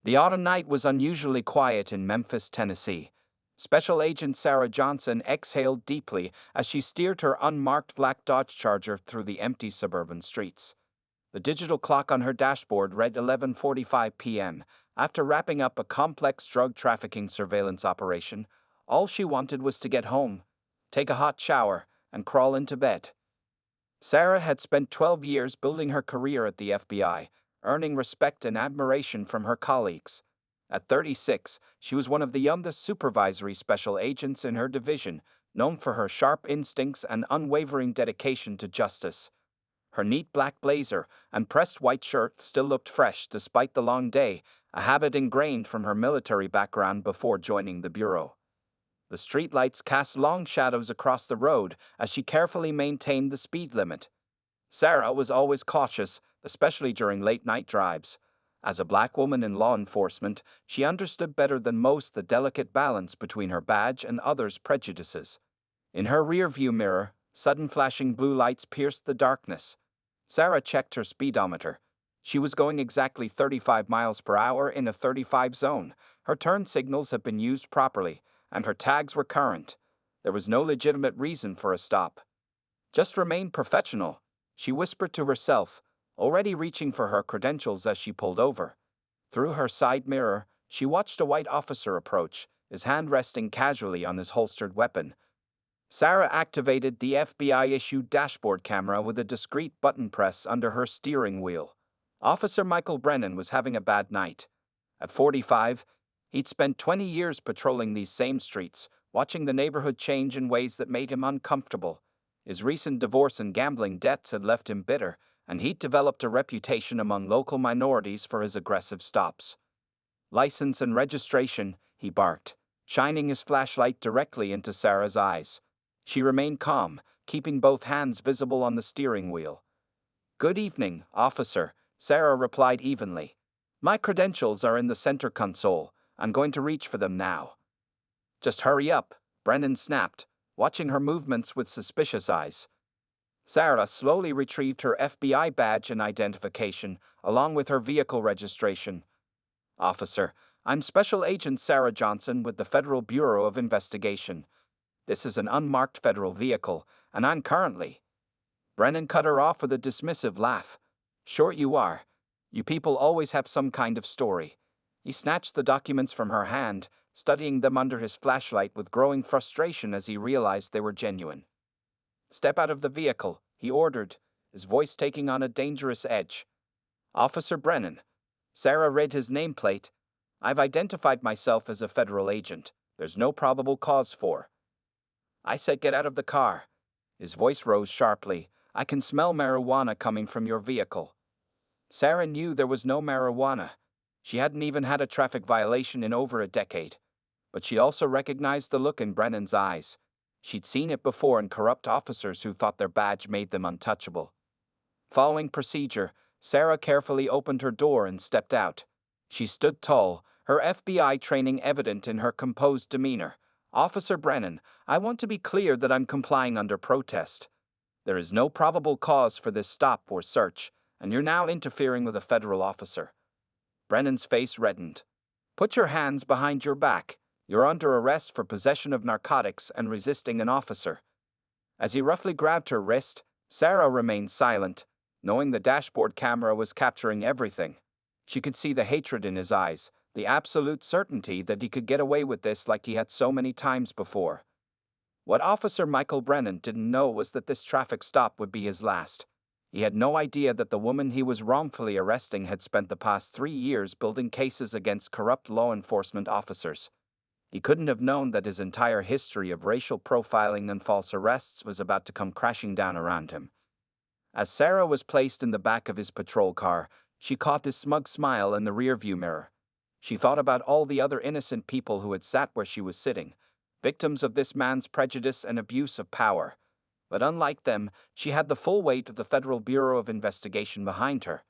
The autumn night was unusually quiet in Memphis, Tennessee. Special Agent Sarah Johnson exhaled deeply as she steered her unmarked black Dodge Charger through the empty suburban streets. The digital clock on her dashboard read 11:45 p.m. After wrapping up a complex drug trafficking surveillance operation, all she wanted was to get home, take a hot shower, and crawl into bed. Sarah had spent 12 years building her career at the FBI, earning respect and admiration from her colleagues. At 36, she was one of the youngest supervisory special agents in her division, known for her sharp instincts and unwavering dedication to justice. Her neat black blazer and pressed white shirt still looked fresh despite the long day, a habit ingrained from her military background before joining the bureau. The streetlights cast long shadows across the road as she carefully maintained the speed limit. Sarah was always cautious, especially during late-night drives. As a black woman in law enforcement, she understood better than most the delicate balance between her badge and others' prejudices. In her rear-view mirror, sudden flashing blue lights pierced the darkness. Sarah checked her speedometer. She was going exactly 35 miles per hour in a 35 zone. Her turn signals had been used properly, and her tags were current. There was no legitimate reason for a stop. "Just remain professional," she whispered to herself, already reaching for her credentials as she pulled over. Through her side mirror, she watched a white officer approach, his hand resting casually on his holstered weapon. Sarah activated the FBI-issued dashboard camera with a discreet button press under her steering wheel. Officer Michael Brennan was having a bad night. At 45, he'd spent 20 years patrolling these same streets, watching the neighborhood change in ways that made him uncomfortable. His recent divorce and gambling debts had left him bitter, and he'd developed a reputation among local minorities for his aggressive stops. "License and registration," he barked, shining his flashlight directly into Sarah's eyes. She remained calm, keeping both hands visible on the steering wheel. "Good evening, officer," Sarah replied evenly. "My credentials are in the center console. I'm going to reach for them now." "Just hurry up," Brennan snapped, watching her movements with suspicious eyes. Sarah slowly retrieved her FBI badge and identification, along with her vehicle registration. "Officer, I'm Special Agent Sarah Johnson with the Federal Bureau of Investigation. This is an unmarked federal vehicle, and I'm currently—" Brennan cut her off with a dismissive laugh. "Sure you are. You people always have some kind of story." He snatched the documents from her hand, studying them under his flashlight with growing frustration as he realized they were genuine. "Step out of the vehicle," he ordered, his voice taking on a dangerous edge. "Officer Brennan." Sarah read his nameplate. "I've identified myself as a federal agent. There's no probable cause for—" "I said get out of the car." His voice rose sharply. "I can smell marijuana coming from your vehicle." Sarah knew there was no marijuana. She hadn't even had a traffic violation in over a decade. But she also recognized the look in Brennan's eyes. She'd seen it before in corrupt officers who thought their badge made them untouchable. Following procedure, Sarah carefully opened her door and stepped out. She stood tall, her FBI training evident in her composed demeanor. "Officer Brennan, I want to be clear that I'm complying under protest. There is no probable cause for this stop or search, and you're now interfering with a federal officer." Brennan's face reddened. "Put your hands behind your back. You're under arrest for possession of narcotics and resisting an officer." As he roughly grabbed her wrist, Sarah remained silent, knowing the dashboard camera was capturing everything. She could see the hatred in his eyes, the absolute certainty that he could get away with this like he had so many times before. What Officer Michael Brennan didn't know was that this traffic stop would be his last. He had no idea that the woman he was wrongfully arresting had spent the past 3 years building cases against corrupt law enforcement officers. He couldn't have known that his entire history of racial profiling and false arrests was about to come crashing down around him. As Sarah was placed in the back of his patrol car, she caught his smug smile in the rearview mirror. She thought about all the other innocent people who had sat where she was sitting, victims of this man's prejudice and abuse of power. But unlike them, she had the full weight of the Federal Bureau of Investigation behind her.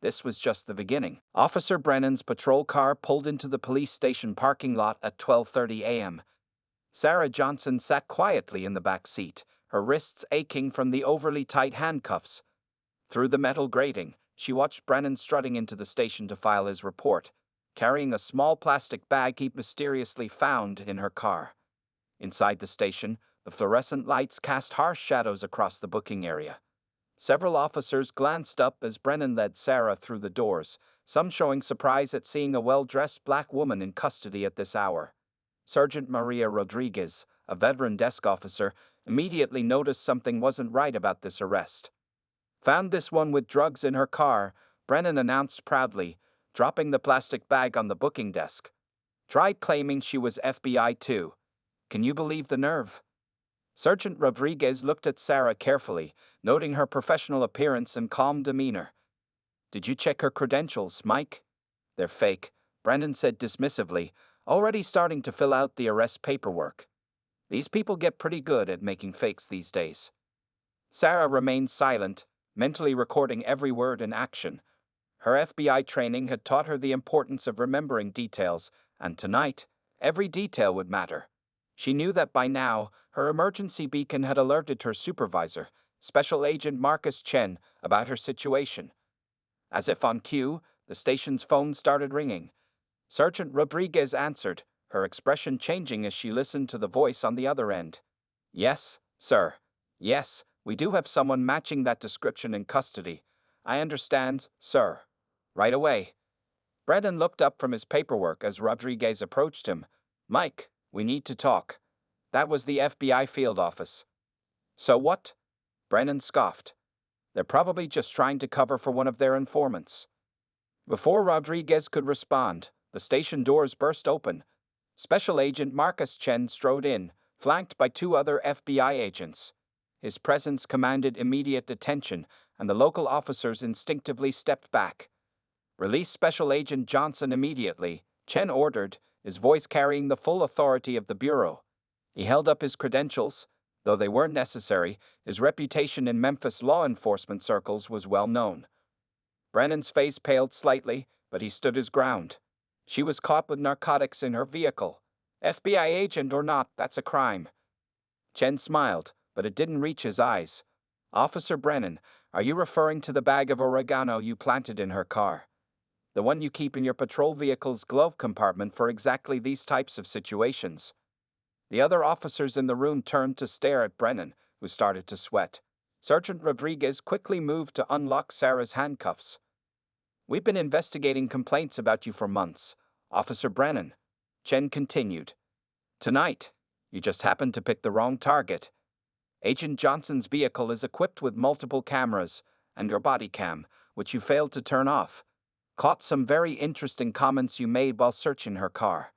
This was just the beginning. Officer Brennan's patrol car pulled into the police station parking lot at 12:30 a.m. Sarah Johnson sat quietly in the back seat, her wrists aching from the overly tight handcuffs. Through the metal grating, she watched Brennan strutting into the station to file his report, carrying a small plastic bag he'd mysteriously found in her car. Inside the station, the fluorescent lights cast harsh shadows across the booking area. Several officers glanced up as Brennan led Sarah through the doors, some showing surprise at seeing a well-dressed black woman in custody at this hour. Sergeant Maria Rodriguez, a veteran desk officer, immediately noticed something wasn't right about this arrest. "Found this one with drugs in her car," Brennan announced proudly, dropping the plastic bag on the booking desk. "Tried claiming she was FBI too. Can you believe the nerve?" Sergeant Rodriguez looked at Sarah carefully, noting her professional appearance and calm demeanor. "Did you check her credentials, Mike?" "They're fake," Brennan said dismissively, already starting to fill out the arrest paperwork. These people get pretty good at making fakes these days. Sarah remained silent, mentally recording every word and action. Her FBI training had taught her the importance of remembering details, and tonight, every detail would matter. She knew that by now, her emergency beacon had alerted her supervisor, Special Agent Marcus Chen, about her situation. As if on cue, the station's phone started ringing. Sergeant Rodriguez answered, her expression changing as she listened to the voice on the other end. "Yes, sir. Yes, we do have someone matching that description in custody. I understand, sir. Right away." Brennan looked up from his paperwork as Rodriguez approached him. "Mike, we need to talk." That was the FBI field office. "So what?" Brennan scoffed. "They're probably just trying to cover for one of their informants." Before Rodriguez could respond, the station doors burst open. Special Agent Marcus Chen strode in, flanked by two other FBI agents. His presence commanded immediate attention, and the local officers instinctively stepped back. "Release Special Agent Johnson immediately," Chen ordered, his voice carrying the full authority of the Bureau. He held up his credentials. Though they weren't necessary, his reputation in Memphis law enforcement circles was well known. Brennan's face paled slightly, but he stood his ground. She was caught with narcotics in her vehicle. FBI agent or not, that's a crime. Chen smiled, but it didn't reach his eyes. "Officer Brennan, are you referring to the bag of oregano you planted in her car? The one you keep in your patrol vehicle's glove compartment for exactly these types of situations?" The other officers in the room turned to stare at Brennan, who started to sweat. Sergeant Rodriguez quickly moved to unlock Sarah's handcuffs. "We've been investigating complaints about you for months, Officer Brennan," Chen continued. "Tonight, you just happened to pick the wrong target. Agent Johnson's vehicle is equipped with multiple cameras, and your body cam, which you failed to turn off, caught some very interesting comments you made while searching her car."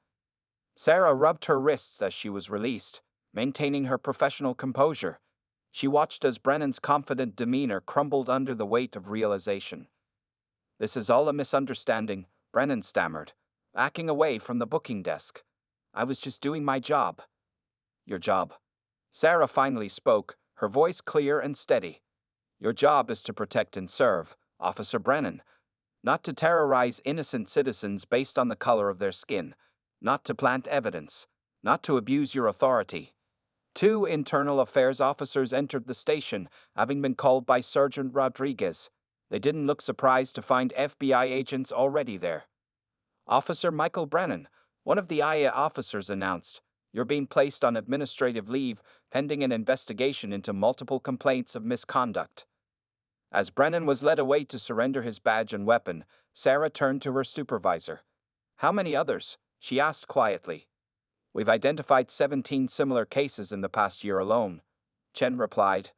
Sarah rubbed her wrists as she was released, maintaining her professional composure. She watched as Brennan's confident demeanor crumbled under the weight of realization. "This is all a misunderstanding," Brennan stammered, backing away from the booking desk. "I was just doing my job." "Your job?" Sarah finally spoke, her voice clear and steady. "Your job is to protect and serve, Officer Brennan. Not to terrorize innocent citizens based on the color of their skin. Not to plant evidence. Not to abuse your authority." Two internal affairs officers entered the station, having been called by Sergeant Rodriguez. They didn't look surprised to find FBI agents already there. "Officer Michael Brennan," one of the IA officers announced, "you're being placed on administrative leave pending an investigation into multiple complaints of misconduct." As Brennan was led away to surrender his badge and weapon, Sarah turned to her supervisor. "How many others?" she asked quietly. "We've identified 17 similar cases in the past year alone," Chen replied.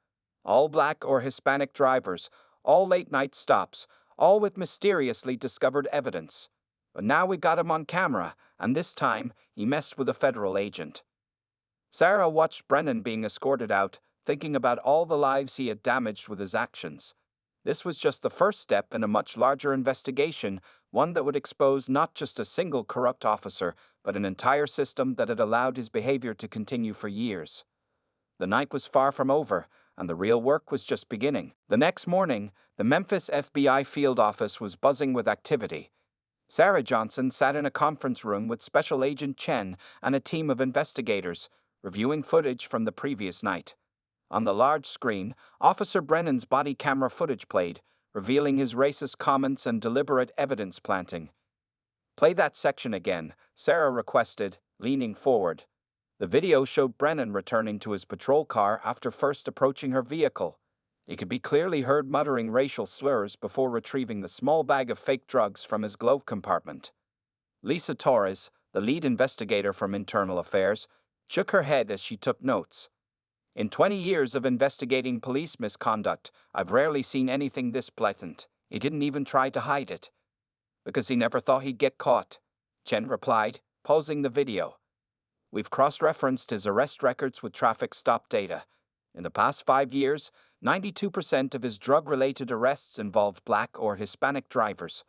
"All black or Hispanic drivers, all late-night stops, all with mysteriously discovered evidence. But now we got him on camera, and this time he messed with a federal agent." Sarah watched Brennan being escorted out, thinking about all the lives he had damaged with his actions. This was just the first step in a much larger investigation, one that would expose not just a single corrupt officer, but an entire system that had allowed his behavior to continue for years. The night was far from over, and the real work was just beginning. The next morning, the Memphis FBI field office was buzzing with activity. Sarah Johnson sat in a conference room with Special Agent Chen and a team of investigators, reviewing footage from the previous night. On the large screen, Officer Brennan's body camera footage played, revealing his racist comments and deliberate evidence planting. Play that section again, Sarah requested, leaning forward. The video showed Brennan returning to his patrol car after first approaching her vehicle. He could be clearly heard muttering racial slurs before retrieving the small bag of fake drugs from his glove compartment. Lisa Torres, the lead investigator from Internal Affairs, shook her head as she took notes. In 20 years of investigating police misconduct, I've rarely seen anything this blatant. He didn't even try to hide it. Because he never thought he'd get caught, Chen replied, pausing the video. We've cross-referenced his arrest records with traffic stop data. In the past 5 years, 92% of his drug-related arrests involved Black or Hispanic drivers.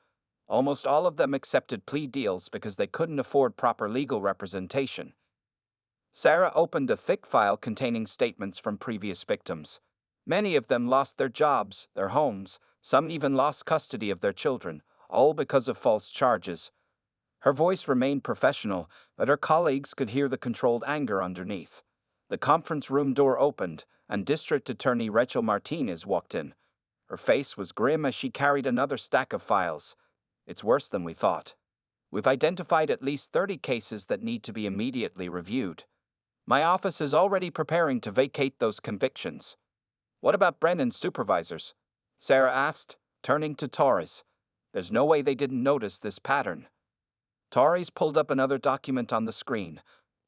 Almost all of them accepted plea deals because they couldn't afford proper legal representation. Sarah opened a thick file containing statements from previous victims. Many of them lost their jobs, their homes, some even lost custody of their children, all because of false charges. Her voice remained professional, but her colleagues could hear the controlled anger underneath. The conference room door opened, and District Attorney Rachel Martinez walked in. Her face was grim as she carried another stack of files. It's worse than we thought. We've identified at least 30 cases that need to be immediately reviewed. My office is already preparing to vacate those convictions. What about Brennan's supervisors? Sarah asked, turning to Torres. There's no way they didn't notice this pattern. Torres pulled up another document on the screen.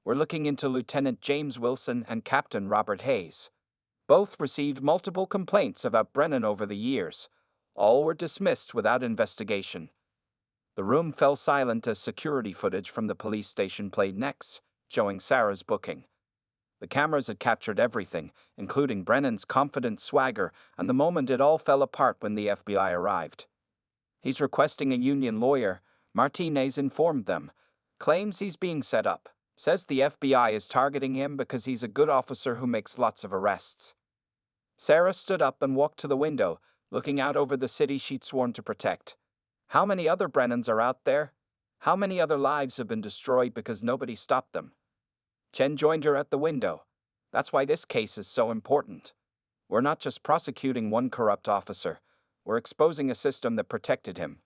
We're looking into Lieutenant James Wilson and Captain Robert Hayes. Both received multiple complaints about Brennan over the years. All were dismissed without investigation. The room fell silent as security footage from the police station played next, showing Sarah's booking. The cameras had captured everything, including Brennan's confident swagger, and the moment it all fell apart when the FBI arrived. He's requesting a union lawyer, Martinez informed them. Claims he's being set up. Says the FBI is targeting him because he's a good officer who makes lots of arrests. Sarah stood up and walked to the window, looking out over the city she'd sworn to protect. How many other Brennans are out there? How many other lives have been destroyed because nobody stopped them? Chen joined her at the window. That's why this case is so important. We're not just prosecuting one corrupt officer. We're exposing a system that protected him.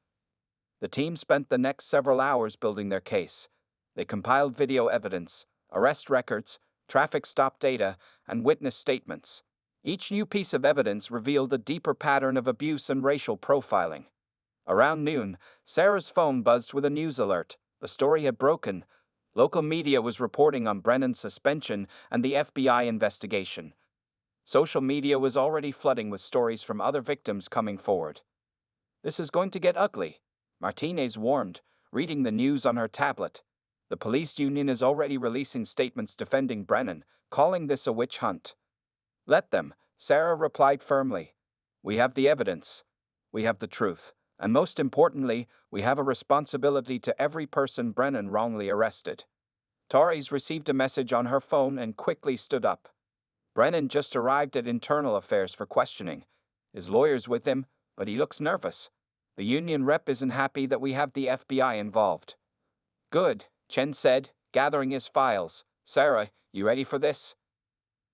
The team spent the next several hours building their case. They compiled video evidence, arrest records, traffic stop data, and witness statements. Each new piece of evidence revealed a deeper pattern of abuse and racial profiling. Around noon, Sarah's phone buzzed with a news alert. The story had broken. Local media was reporting on Brennan's suspension and the FBI investigation. Social media was already flooding with stories from other victims coming forward. This is going to get ugly, Martinez warned, reading the news on her tablet. The police union is already releasing statements defending Brennan, calling this a witch hunt. Let them, Sarah replied firmly. We have the evidence. We have the truth. And most importantly, we have a responsibility to every person Brennan wrongly arrested. Torres received a message on her phone and quickly stood up. Brennan just arrived at Internal Affairs for questioning. His lawyer's with him, but he looks nervous. The union rep isn't happy that we have the FBI involved. Good, Chen said, gathering his files. Sarah, you ready for this?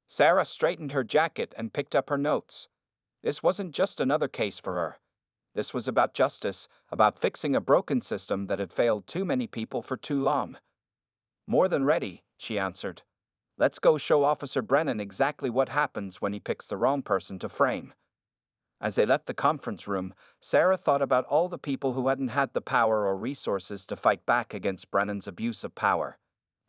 Sarah straightened her jacket and picked up her notes. This wasn't just another case for her. This was about justice, about fixing a broken system that had failed too many people for too long. More than ready, she answered. Let's go show Officer Brennan exactly what happens when he picks the wrong person to frame. As they left the conference room, Sarah thought about all the people who hadn't had the power or resources to fight back against Brennan's abuse of power.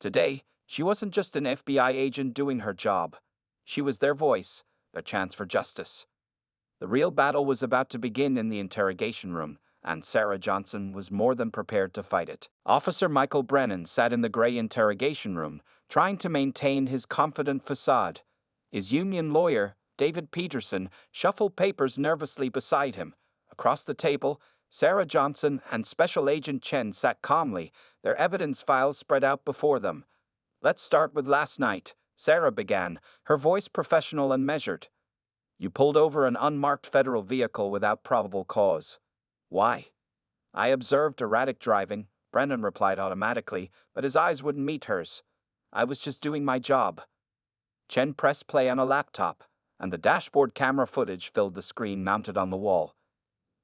Today, she wasn't just an FBI agent doing her job. She was their voice, their chance for justice. The real battle was about to begin in the interrogation room, and Sarah Johnson was more than prepared to fight it. Officer Michael Brennan sat in the gray interrogation room, trying to maintain his confident facade. His union lawyer, David Peterson, shuffled papers nervously beside him. Across the table, Sarah Johnson and Special Agent Chen sat calmly, their evidence files spread out before them. Let's start with last night, Sarah began, her voice professional and measured. You pulled over an unmarked federal vehicle without probable cause. Why? I observed erratic driving, Brennan replied automatically, but his eyes wouldn't meet hers. I was just doing my job. Chen pressed play on a laptop, and the dashboard camera footage filled the screen mounted on the wall.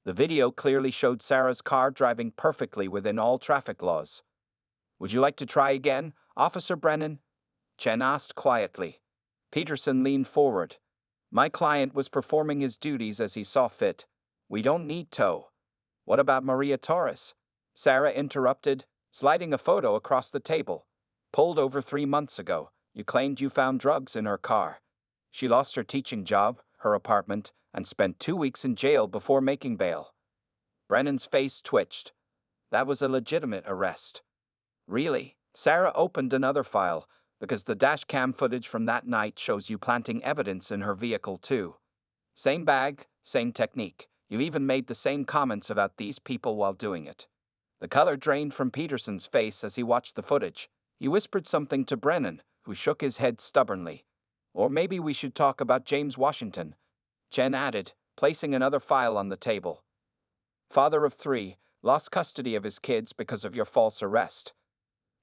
The video clearly showed Sarah's car driving perfectly within all traffic laws. "Would you like to try again, Officer Brennan?" Chen asked quietly. Peterson leaned forward. "My client was performing his duties as he saw fit. We don't need tow." "What about Maria Torres?" Sarah interrupted, sliding a photo across the table. "Pulled over 3 months ago. You claimed you found drugs in her car. She lost her teaching job, her apartment, and spent 2 weeks in jail before making bail." Brennan's face twitched. "That was a legitimate arrest." "Really?" Sarah opened another file, because the dash cam footage from that night shows you planting evidence in her vehicle too. Same bag, same technique. You even made the same comments about these people while doing it. The color drained from Peterson's face as he watched the footage. He whispered something to Brennan, who shook his head stubbornly. "Or maybe we should talk about James Washington," Chen added, placing another file on the table. "Father of 3, lost custody of his kids because of your false arrest.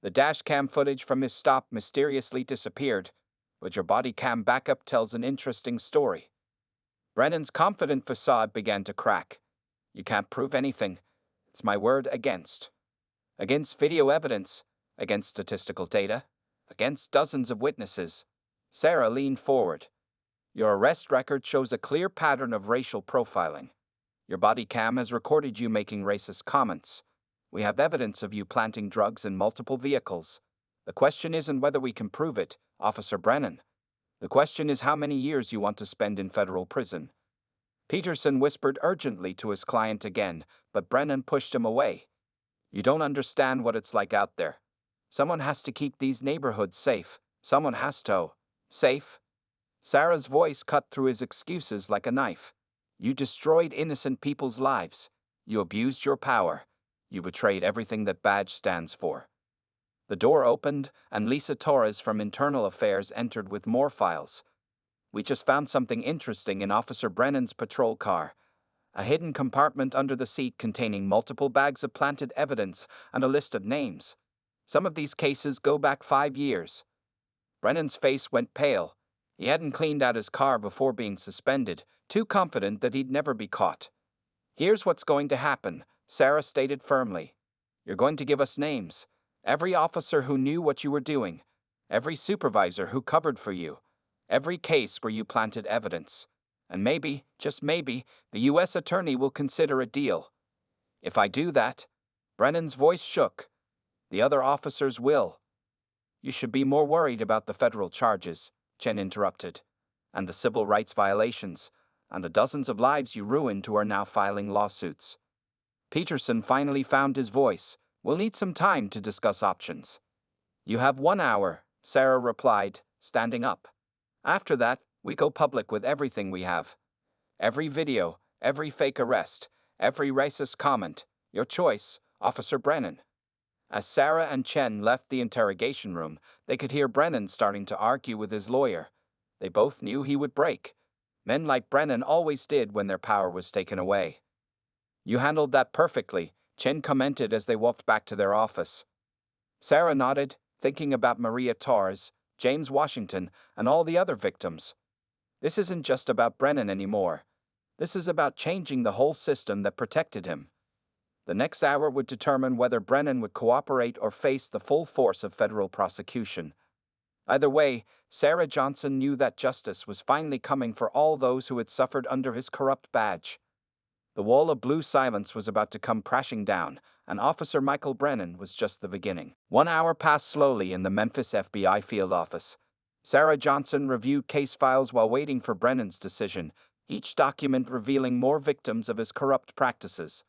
The dash cam footage from his stop mysteriously disappeared, but your body cam backup tells an interesting story." Brennan's confident facade began to crack. "You can't prove anything. It's my word against. Against video evidence, against statistical data, against dozens of witnesses." Sarah leaned forward. "Your arrest record shows a clear pattern of racial profiling. Your body cam has recorded you making racist comments. We have evidence of you planting drugs in multiple vehicles. The question isn't whether we can prove it, Officer Brennan. The question is how many years you want to spend in federal prison." Peterson whispered urgently to his client again, but Brennan pushed him away. "You don't understand what it's like out there. Someone has to keep these neighborhoods safe. Someone has to." "Safe?" Sarah's voice cut through his excuses like a knife. "You destroyed innocent people's lives. You abused your power. You betrayed everything that badge stands for." The door opened, and Lisa Torres from Internal Affairs entered with more files. "We just found something interesting in Officer Brennan's patrol car. A hidden compartment under the seat containing multiple bags of planted evidence and a list of names. Some of these cases go back 5 years." Brennan's face went pale. He hadn't cleaned out his car before being suspended, too confident that he'd never be caught. "Here's what's going to happen," Sarah stated firmly. "You're going to give us names. Every officer who knew what you were doing. Every supervisor who covered for you. Every case where you planted evidence. And maybe, just maybe, the U.S. Attorney will consider a deal. If I do that," Brennan's voice shook, "the other officers will." "You should be more worried about the federal charges," Chen interrupted, "and the civil rights violations, and the dozens of lives you ruined who are now filing lawsuits." Peterson finally found his voice. "We'll need some time to discuss options." "You have 1 hour," Sarah replied, standing up. "After that, we go public with everything we have. Every video, every fake arrest, every racist comment. Your choice, Officer Brennan." As Sarah and Chen left the interrogation room, they could hear Brennan starting to argue with his lawyer. They both knew he would break. Men like Brennan always did when their power was taken away. "You handled that perfectly," Chen commented as they walked back to their office. Sarah nodded, thinking about Maria Torres, James Washington, and all the other victims. This isn't just about Brennan anymore. This is about changing the whole system that protected him. The next hour would determine whether Brennan would cooperate or face the full force of federal prosecution. Either way, Sarah Johnson knew that justice was finally coming for all those who had suffered under his corrupt badge. The wall of blue silence was about to come crashing down, and Officer Michael Brennan was just the beginning. 1 hour passed slowly in the Memphis FBI field office. Sarah Johnson reviewed case files while waiting for Brennan's decision, each document revealing more victims of his corrupt practices.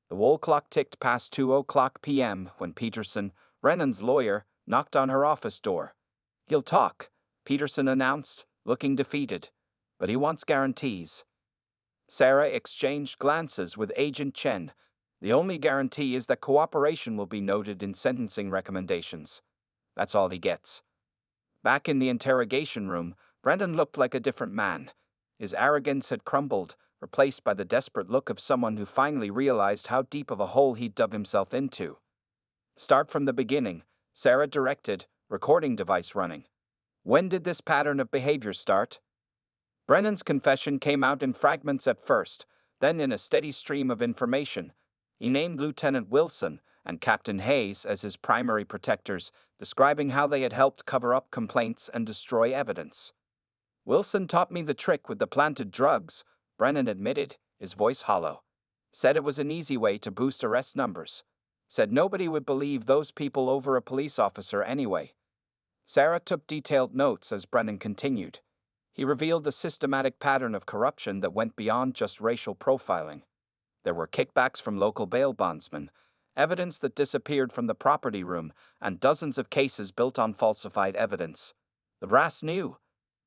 The wall clock ticked past 2:00 p.m. when Peterson, Brennan's lawyer, knocked on her office door. "He'll talk," Peterson announced, looking defeated. "But he wants guarantees." Sarah exchanged glances with Agent Chen. "The only guarantee is that cooperation will be noted in sentencing recommendations. That's all he gets." Back in the interrogation room, Brennan looked like a different man. His arrogance had crumbled, replaced by the desperate look of someone who finally realized how deep of a hole he'd dug himself into. "Start from the beginning," Sarah directed, recording device running. "When did this pattern of behavior start?" Brennan's confession came out in fragments at first, Then, in a steady stream of information, he named Lieutenant Wilson and Captain Hayes as his primary protectors, describing how they had helped cover up complaints and destroy evidence. Wilson taught me the trick with the planted drugs, Brennan admitted, his voice hollow. Said it was an easy way to boost arrest numbers. Said nobody would believe those people over a police officer anyway. Sarah took detailed notes as Brennan continued. He revealed a systematic pattern of corruption that went beyond just racial profiling. There were kickbacks from local bail bondsmen, evidence that disappeared from the property room, and dozens of cases built on falsified evidence. The brass knew.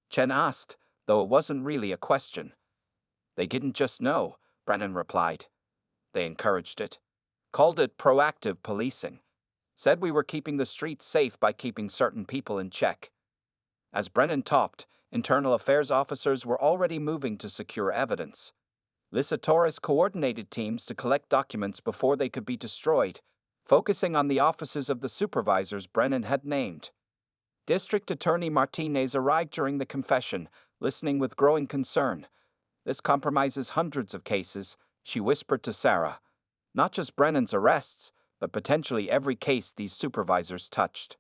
Chen asked, though it wasn't really a question. They didn't just know, Brennan replied. They encouraged it. Called it proactive policing. Said we were keeping the streets safe by keeping certain people in check. As Brennan talked, internal affairs officers were already moving to secure evidence. Lisa Torres coordinated teams to collect documents before they could be destroyed, focusing on the offices of the supervisors Brennan had named. District Attorney Martinez arrived during the confession, listening with growing concern. This compromises hundreds of cases, she whispered to Sarah. Not just Brennan's arrests, but potentially every case these supervisors touched.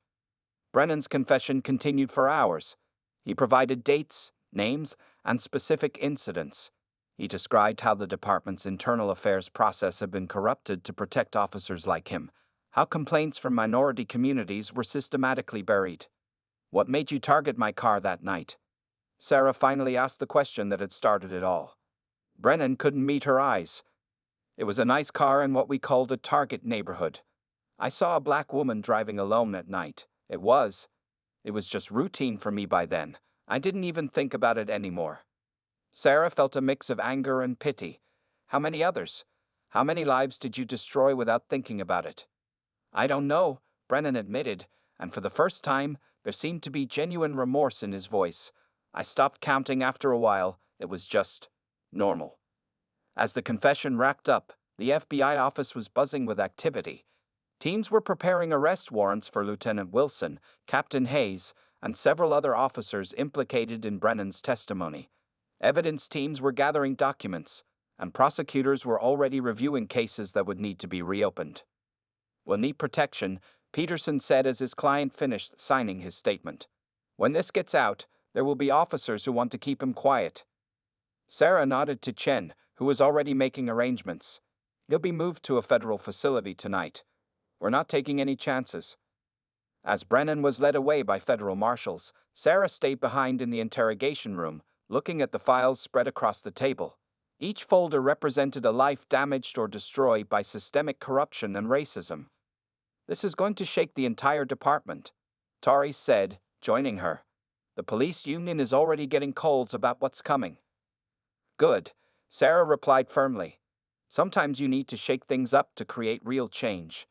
Brennan's confession continued for hours. He provided dates, names, and specific incidents. He described how the department's internal affairs process had been corrupted to protect officers like him, how complaints from minority communities were systematically buried. What made you target my car that night? Sarah finally asked the question that had started it all. Brennan couldn't meet her eyes. It was a nice car in what we called a target neighborhood. I saw a black woman driving alone at night. It was just routine for me by then. I didn't even think about it anymore. Sarah felt a mix of anger and pity. How many others? How many lives did you destroy without thinking about it? I don't know, Brennan admitted, and for the first time, there seemed to be genuine remorse in his voice. I stopped counting after a while. It was just normal. As the confession wrapped up, the FBI office was buzzing with activity. Teams were preparing arrest warrants for Lieutenant Wilson, Captain Hayes, and several other officers implicated in Brennan's testimony. Evidence teams were gathering documents, and prosecutors were already reviewing cases that would need to be reopened. We'll need protection, Peterson said as his client finished signing his statement. When this gets out, there will be officers who want to keep him quiet. Sarah nodded to Chen, who was already making arrangements. He'll be moved to a federal facility tonight. We're not taking any chances. As Brennan was led away by federal marshals, Sarah stayed behind in the interrogation room, looking at the files spread across the table. Each folder represented a life damaged or destroyed by systemic corruption and racism. This is going to shake the entire department, Tari said, joining her. The police union is already getting calls about what's coming. Good, Sarah replied firmly. Sometimes you need to shake things up to create real change.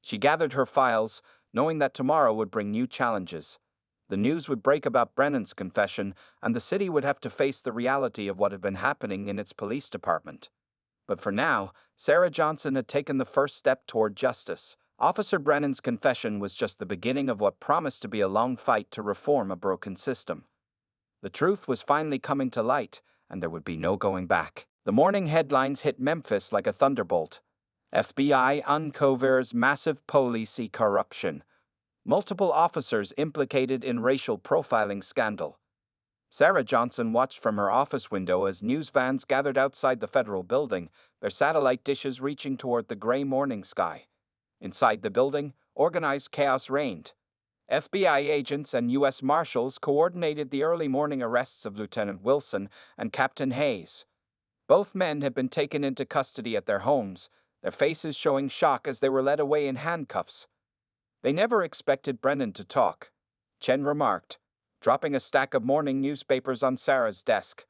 She gathered her files, knowing that tomorrow would bring new challenges. The news would break about Brennan's confession, and the city would have to face the reality of what had been happening in its police department. But for now, Sarah Johnson had taken the first step toward justice. Officer Brennan's confession was just the beginning of what promised to be a long fight to reform a broken system. The truth was finally coming to light, and there would be no going back. The morning headlines hit Memphis like a thunderbolt. FBI uncovers massive police corruption. Multiple officers implicated in racial profiling scandal. Sarah Johnson watched from her office window as news vans gathered outside the federal building, their satellite dishes reaching toward the gray morning sky. Inside the building, organized chaos reigned. FBI agents and U.S. Marshals coordinated the early morning arrests of Lieutenant Wilson and Captain Hayes. Both men had been taken into custody at their homes, their faces showing shock as they were led away in handcuffs. They never expected Brennan to talk, Chen remarked, dropping a stack of morning newspapers on Sarah's desk.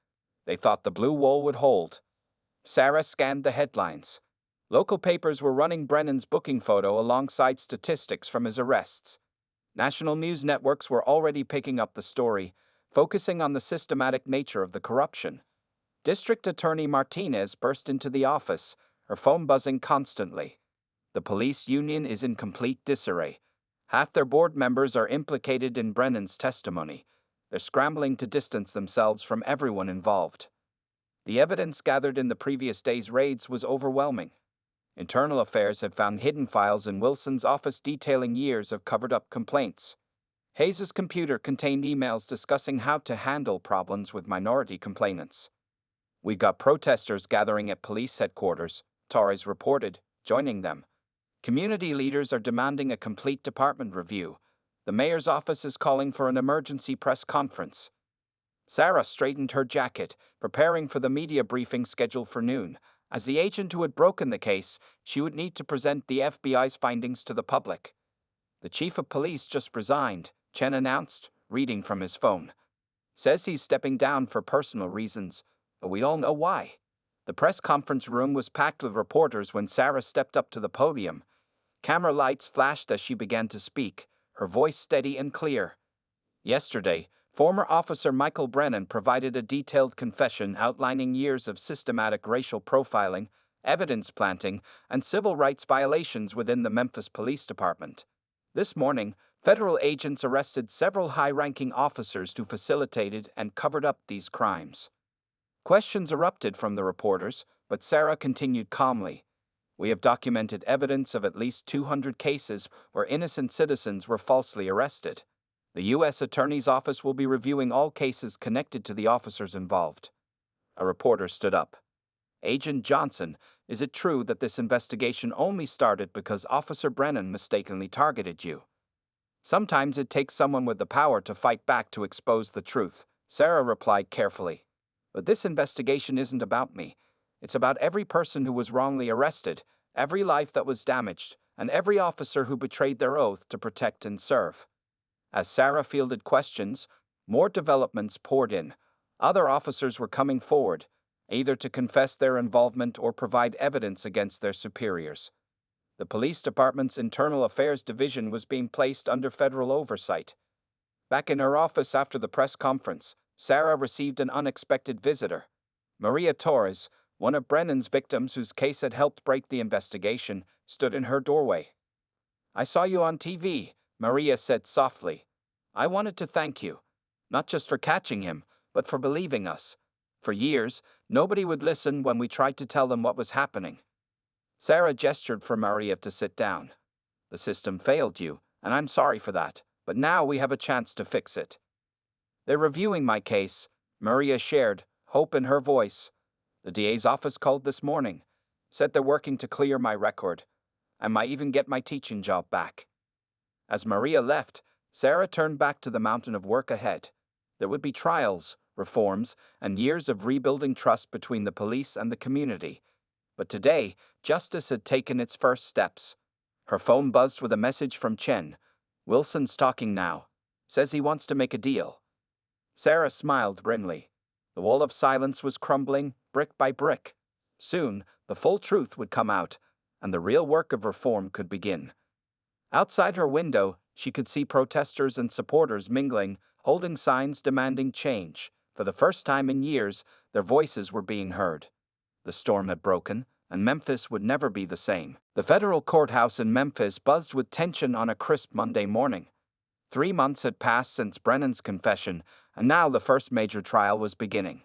They thought the blue wall would hold. Sarah scanned the headlines. Local papers were running Brennan's booking photo alongside statistics from his arrests. National news networks were already picking up the story, focusing on the systematic nature of the corruption. District Attorney Martinez burst into the office, her phone buzzing constantly. The police union is in complete disarray. Half their board members are implicated in Brennan's testimony. They're scrambling to distance themselves from everyone involved. The evidence gathered in the previous day's raids was overwhelming. Internal Affairs had found hidden files in Wilson's office detailing years of covered-up complaints. Hayes's computer contained emails discussing how to handle problems with minority complainants. "We got protesters gathering at police headquarters," Torres reported, joining them. "Community leaders are demanding a complete department review. The mayor's office is calling for an emergency press conference." Sarah straightened her jacket, preparing for the media briefing scheduled for noon. As the agent who had broken the case, she would need to present the FBI's findings to the public. "The chief of police just resigned," Chen announced, reading from his phone. "Says he's stepping down for personal reasons, but we all know why." The press conference room was packed with reporters when Sarah stepped up to the podium. Camera lights flashed as she began to speak, her voice steady and clear. "Yesterday, former Officer Michael Brennan provided a detailed confession outlining years of systematic racial profiling, evidence planting, and civil rights violations within the Memphis Police Department. This morning, federal agents arrested several high-ranking officers who facilitated and covered up these crimes." Questions erupted from the reporters, but Sarah continued calmly. "We have documented evidence of at least 200 cases where innocent citizens were falsely arrested. The U.S. Attorney's Office will be reviewing all cases connected to the officers involved." A reporter stood up. "Agent Johnson, is it true that this investigation only started because Officer Brennan mistakenly targeted you?" "Sometimes it takes someone with the power to fight back to expose the truth," Sarah replied carefully. "But this investigation isn't about me. It's about every person who was wrongly arrested, every life that was damaged, and every officer who betrayed their oath to protect and serve." As Sarah fielded questions, more developments poured in. Other officers were coming forward, either to confess their involvement or provide evidence against their superiors. The police department's Internal Affairs Division was being placed under federal oversight. Back in her office after the press conference, Sarah received an unexpected visitor. Maria Torres, one of Brennan's victims whose case had helped break the investigation, stood in her doorway. "I saw you on TV," Maria said softly. "I wanted to thank you, not just for catching him, but for believing us. For years, nobody would listen when we tried to tell them what was happening." Sarah gestured for Maria to sit down. "The system failed you, and I'm sorry for that, but now we have a chance to fix it." "They're reviewing my case," Maria shared, hope in her voice. "The DA's office called this morning, said they're working to clear my record. I might even get my teaching job back." As Maria left, Sarah turned back to the mountain of work ahead. There would be trials, reforms, and years of rebuilding trust between the police and the community. But today, justice had taken its first steps. Her phone buzzed with a message from Chen. "Wilson's talking now. Says he wants to make a deal." Sarah smiled grimly. The wall of silence was crumbling, brick by brick. Soon, the full truth would come out, and the real work of reform could begin. Outside her window, she could see protesters and supporters mingling, holding signs demanding change. For the first time in years, their voices were being heard. The storm had broken, and Memphis would never be the same. The federal courthouse in Memphis buzzed with tension on a crisp Monday morning. 3 months had passed since Brennan's confession, and now the first major trial was beginning.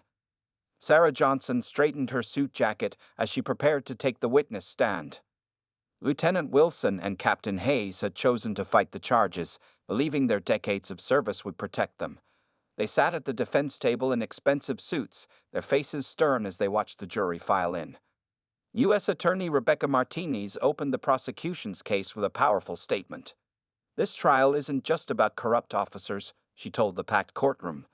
Sarah Johnson straightened her suit jacket as she prepared to take the witness stand. Lieutenant Wilson and Captain Hayes had chosen to fight the charges, believing their decades of service would protect them. They sat at the defense table in expensive suits, their faces stern as they watched the jury file in. U.S. Attorney Rebecca Martinez opened the prosecution's case with a powerful statement. "This trial isn't just about corrupt officers," she told the packed courtroom.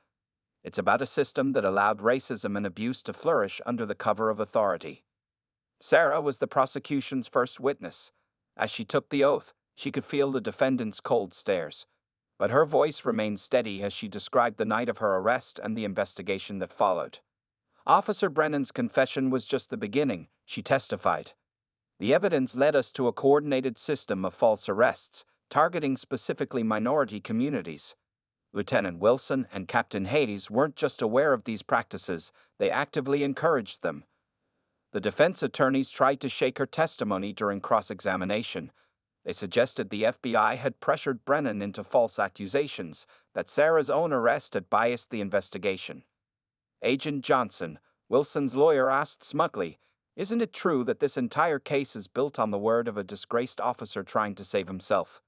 "It's about a system that allowed racism and abuse to flourish under the cover of authority." Sarah was the prosecution's first witness. As she took the oath, she could feel the defendant's cold stares. But her voice remained steady as she described the night of her arrest and the investigation that followed. "Officer Brennan's confession was just the beginning," she testified. "The evidence led us to a coordinated system of false arrests, targeting specifically minority communities. Lieutenant Wilson and Captain Hayes weren't just aware of these practices, they actively encouraged them." The defense attorneys tried to shake her testimony during cross-examination. They suggested the FBI had pressured Brennan into false accusations, that Sarah's own arrest had biased the investigation. "Agent Johnson," Wilson's lawyer asked smugly. Isn't it true that this entire case is built on the word of a disgraced officer trying to save himself?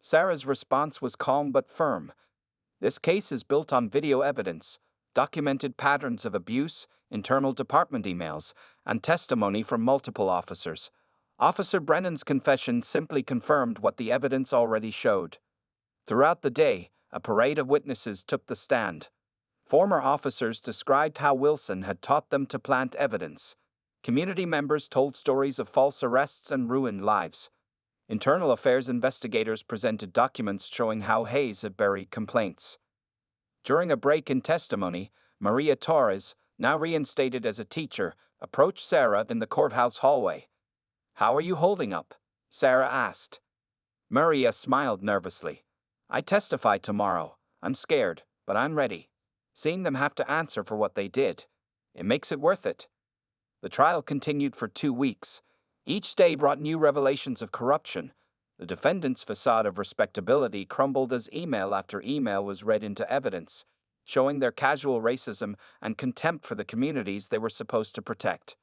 Sarah's response was calm but firm. This case is built on video evidence, documented patterns of abuse, internal department emails, and testimony from multiple officers. Officer Brennan's confession simply confirmed what the evidence already showed. Throughout the day, a parade of witnesses took the stand. Former officers described how Wilson had taught them to plant evidence. Community members told stories of false arrests and ruined lives. Internal affairs investigators presented documents showing how Hayes had buried complaints. During a break in testimony, Maria Torres, now reinstated as a teacher, approached Sarah in the courthouse hallway. "How are you holding up?" Sarah asked. Maria smiled nervously. "I testify tomorrow. I'm scared, but I'm ready. Seeing them have to answer for what they did, it makes it worth it." The trial continued for 2 weeks. Each day brought new revelations of corruption. The defendants' facade of respectability crumbled as email after email was read into evidence, showing their casual racism and contempt for the communities they were supposed to protect.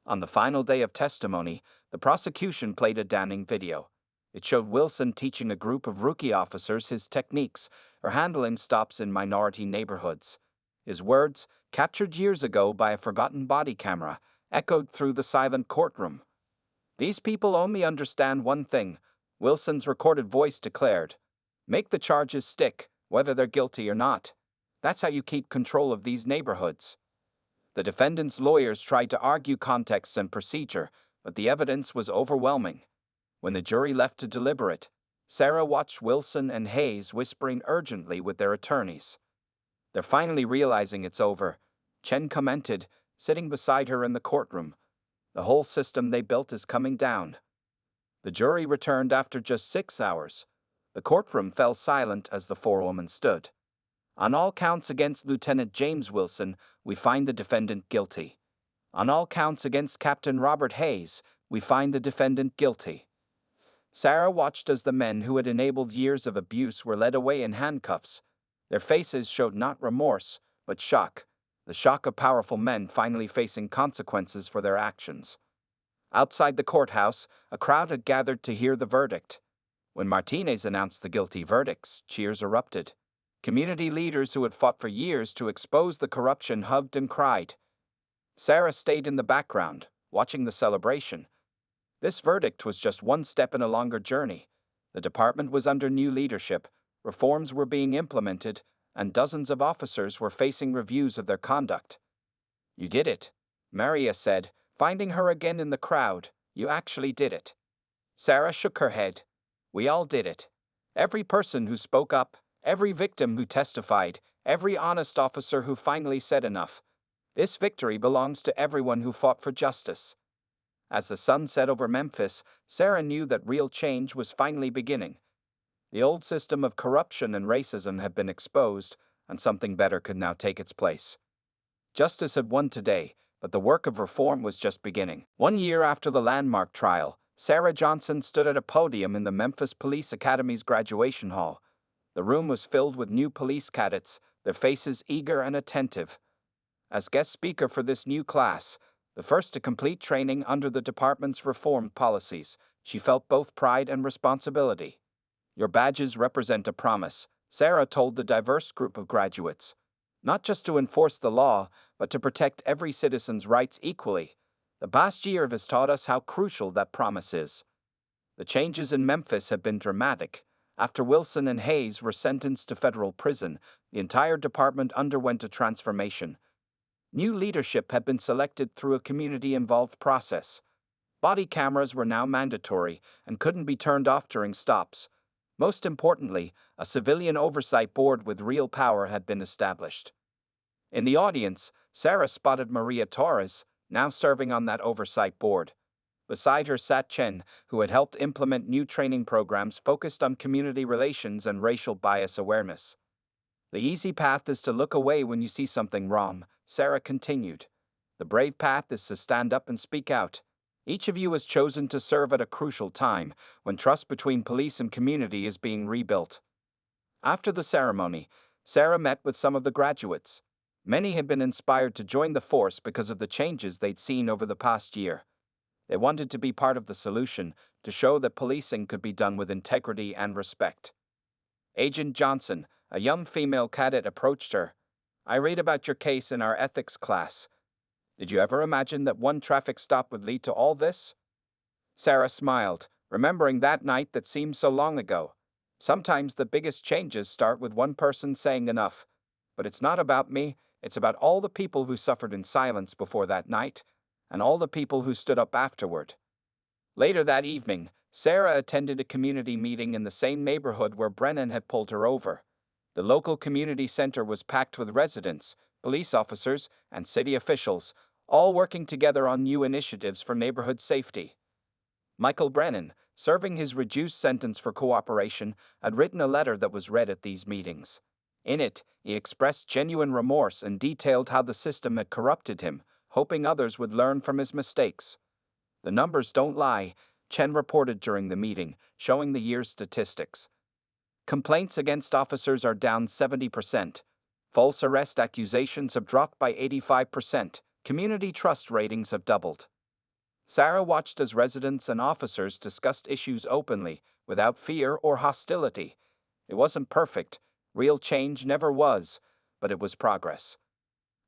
On the final day of testimony, the prosecution played a damning video. It showed Wilson teaching a group of rookie officers his techniques for handling stops in minority neighborhoods. His words, captured years ago by a forgotten body camera, echoed through the silent courtroom. "These people only understand one thing," Wilson's recorded voice declared. "Make the charges stick, whether they're guilty or not. That's how you keep control of these neighborhoods." The defendant's lawyers tried to argue context and procedure, but the evidence was overwhelming. When the jury left to deliberate, Sarah watched Wilson and Hayes whispering urgently with their attorneys. "They're finally realizing it's over," Chen commented, sitting beside her in the courtroom. "The whole system they built is coming down." The jury returned after just 6 hours. The courtroom fell silent as the four women stood. "On all counts against Lieutenant James Wilson, we find the defendant guilty. On all counts against Captain Robert Hayes, we find the defendant guilty." Sarah watched as the men who had enabled years of abuse were led away in handcuffs. Their faces showed not remorse, but shock, the shock of powerful men finally facing consequences for their actions. Outside the courthouse, a crowd had gathered to hear the verdict. When Martinez announced the guilty verdicts, cheers erupted. Community leaders who had fought for years to expose the corruption hugged and cried. Sarah stayed in the background, watching the celebration. This verdict was just one step in a longer journey. The department was under new leadership, reforms were being implemented, and dozens of officers were facing reviews of their conduct. "You did it," Maria said, finding her again in the crowd. "You actually did it." Sarah shook her head. "We all did it. Every person who spoke up, every victim who testified, every honest officer who finally said enough. This victory belongs to everyone who fought for justice." As the sun set over Memphis, Sarah knew that real change was finally beginning. The old system of corruption and racism had been exposed, and something better could now take its place. Justice had won today, but the work of reform was just beginning. 1 year after the landmark trial, Sarah Johnson stood at a podium in the Memphis Police Academy's graduation hall. The room was filled with new police cadets, their faces eager and attentive. As guest speaker for this new class, the first to complete training under the department's reformed policies, she felt both pride and responsibility. "Your badges represent a promise," Sarah told the diverse group of graduates. "Not just to enforce the law, but to protect every citizen's rights equally. The past year has taught us how crucial that promise is." The changes in Memphis have been dramatic. After Wilson and Hayes were sentenced to federal prison, the entire department underwent a transformation. New leadership had been selected through a community-involved process. Body cameras were now mandatory and couldn't be turned off during stops. Most importantly, a civilian oversight board with real power had been established. In the audience, Sarah spotted Maria Torres, now serving on that oversight board. Beside her sat Chen, who had helped implement new training programs focused on community relations and racial bias awareness. "The easy path is to look away when you see something wrong," Sarah continued. "The brave path is to stand up and speak out. Each of you has chosen to serve at a crucial time, when trust between police and community is being rebuilt." After the ceremony, Sarah met with some of the graduates. Many had been inspired to join the force because of the changes they'd seen over the past year. They wanted to be part of the solution, to show that policing could be done with integrity and respect. Agent Johnson, a young female cadet, approached her. "I read about your case in our ethics class. Did you ever imagine that one traffic stop would lead to all this?" Sarah smiled, remembering that night that seemed so long ago. Sometimes the biggest changes start with one person saying enough. But it's not about me, it's about all the people who suffered in silence before that night, and all the people who stood up afterward. Later that evening, Sarah attended a community meeting in the same neighborhood where Brennan had pulled her over. The local community center was packed with residents, police officers, and city officials, all working together on new initiatives for neighborhood safety. Michael Brennan, serving his reduced sentence for cooperation, had written a letter that was read at these meetings. In it, he expressed genuine remorse and detailed how the system had corrupted him, hoping others would learn from his mistakes. "The numbers don't lie," Chen reported during the meeting, showing the year's statistics. Complaints against officers are down 70%. False arrest accusations have dropped by 85%. Community trust ratings have doubled. Sarah watched as residents and officers discussed issues openly, without fear or hostility. It wasn't perfect, real change never was, but it was progress.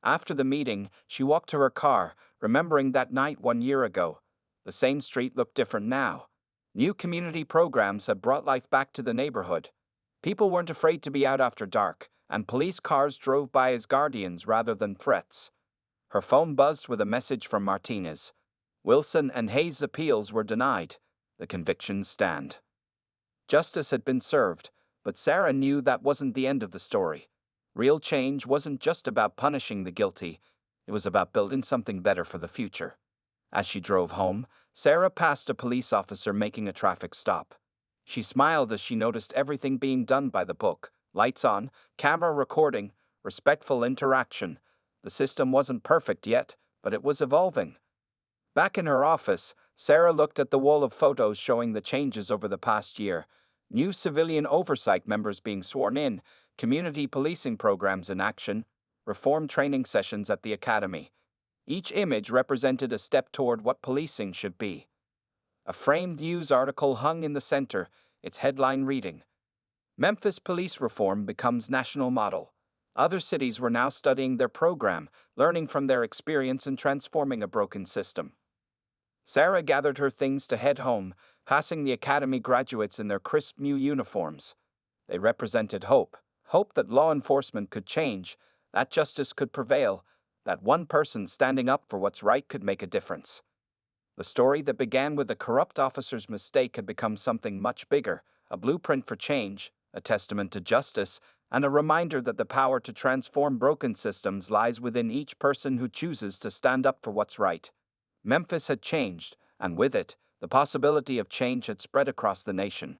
After the meeting, she walked to her car, remembering that night 1 year ago. The same street looked different now. New community programs had brought life back to the neighborhood. People weren't afraid to be out after dark, and police cars drove by as guardians rather than threats. Her phone buzzed with a message from Martinez. Wilson and Hayes' appeals were denied. The convictions stand. Justice had been served, but Sarah knew that wasn't the end of the story. Real change wasn't just about punishing the guilty, it was about building something better for the future. As she drove home, Sarah passed a police officer making a traffic stop. She smiled as she noticed everything being done by the book: lights on, camera recording, respectful interaction. The system wasn't perfect yet, but it was evolving. Back in her office, Sarah looked at the wall of photos showing the changes over the past year. New civilian oversight members being sworn in, community policing programs in action, reform training sessions at the academy. Each image represented a step toward what policing should be. A framed news article hung in the center, its headline reading, "Memphis Police Reform Becomes National Model." Other cities were now studying their program, learning from their experience in transforming a broken system. Sarah gathered her things to head home, passing the academy graduates in their crisp new uniforms. They represented hope, hope that law enforcement could change, that justice could prevail, that one person standing up for what's right could make a difference. The story that began with a corrupt officer's mistake had become something much bigger, a blueprint for change, a testament to justice, and a reminder that the power to transform broken systems lies within each person who chooses to stand up for what's right. Memphis had changed, and with it, the possibility of change had spread across the nation.